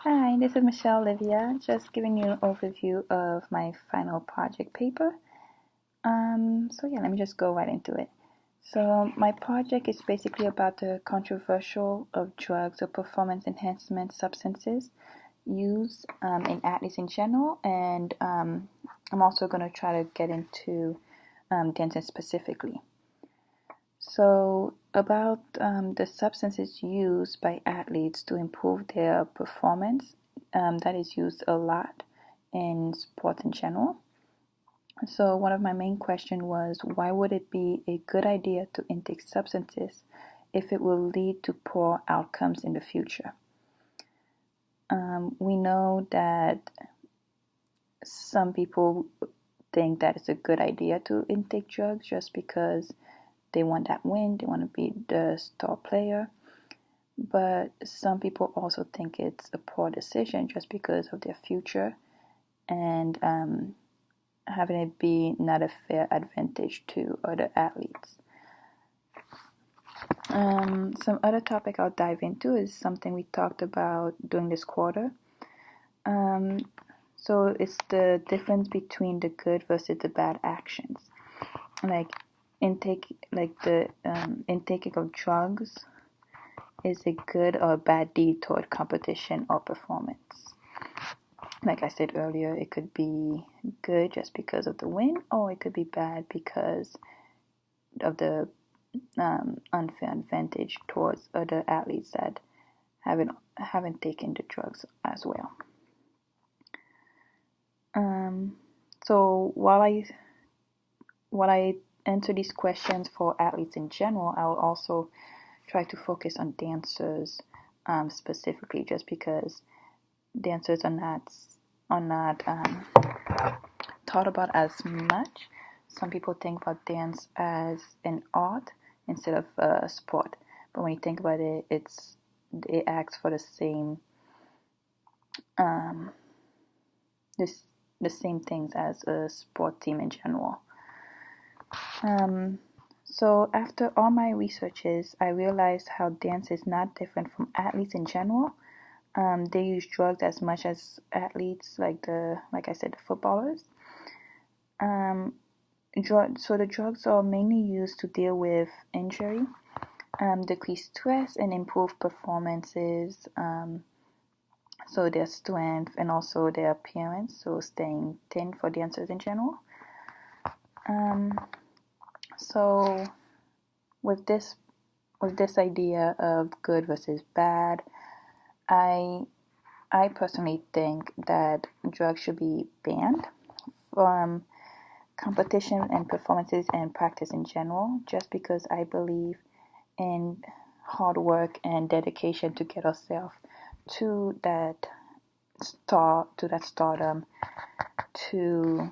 Hi, this is Michele-Olivia, just giving you an overview of my final project paper. Let me just go right into it. So my project is basically about the controversial of drugs or performance enhancement substances used in athletes in general, and I'm also going to try to get into dancing specifically. So, about the substances used by athletes to improve their performance, that is used a lot in sports in general. So, one of my main questions was why would it be a good idea to intake substances if it will lead to poor outcomes in the future? We know that some people think that it's a good idea to intake drugs just because they want that win, they want to be the star player. But some people also think it's a poor decision just because of their future and having it be not a fair advantage to other athletes. Some other topic I'll dive into is something we talked about during this quarter. So it's the difference between the good versus the bad actions. Like the intaking of drugs is a good or bad deed toward competition or performance. Like I said earlier, it could be good just because of the win, or it could be bad because of the unfair advantage towards other athletes that haven't taken the drugs as well. So while I answer these questions for athletes in general, I will also try to focus on dancers specifically, just because dancers are not thought about as much. Some people think about dance as an art instead of a sport, but when you think about it, it acts for the same the same things as a sport team in general. So after all my researches, I realized how dance is not different from athletes in general. They use drugs as much as athletes, like I said, the footballers. So the drugs are mainly used to deal with injury, decrease stress, and improve performances. So their strength and also their appearance, so staying thin for dancers in general. So with this idea of good versus bad, I personally think that drugs should be banned from competition and performances and practice in general, just because I believe in hard work and dedication to get ourselves to that stardom, to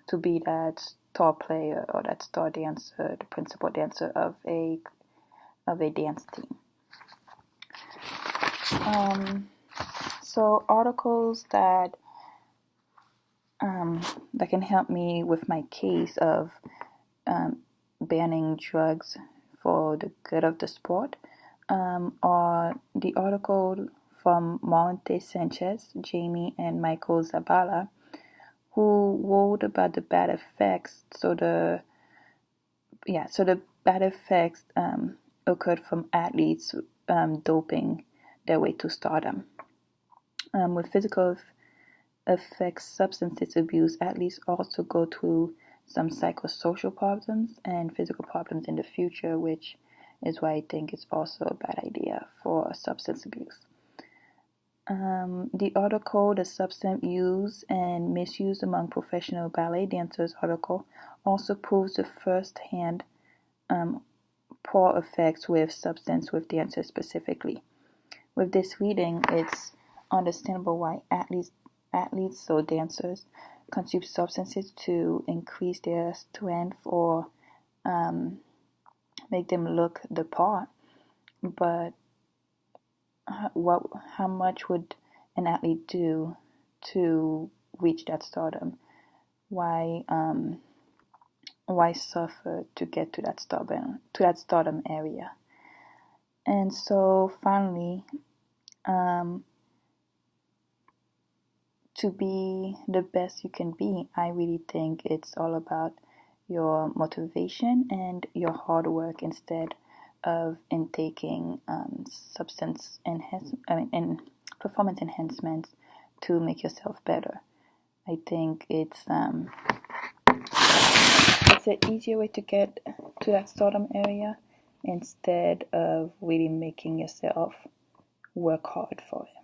to be that star player or that star dancer, the principal dancer of a dance team. So articles that can help me with my case of banning drugs for the good of the sport are the article from Monte Sanchez, Jamie, and Michael Zabala, who wrote about the bad effects. So the bad effects occurred from athletes doping their way to stardom. With physical effects, substance abuse, athletes also go through some psychosocial problems and physical problems in the future, which is why I think it's also a bad idea for substance abuse. The article, The Substance Use and Misuse Among Professional Ballet Dancers article, also proves the first-hand poor effects with substance with dancers specifically. With this reading, it's understandable why athletes, so dancers, consume substances to increase their strength or make them look the part. But how much would an athlete do to reach that stardom? Why suffer to get to that stardom area? And so finally, to be the best you can be, I really think it's all about your motivation and your hard work instead of intaking and performance enhancements to make yourself better. I think it's an easier way to get to that stardom area instead of really making yourself work hard for it.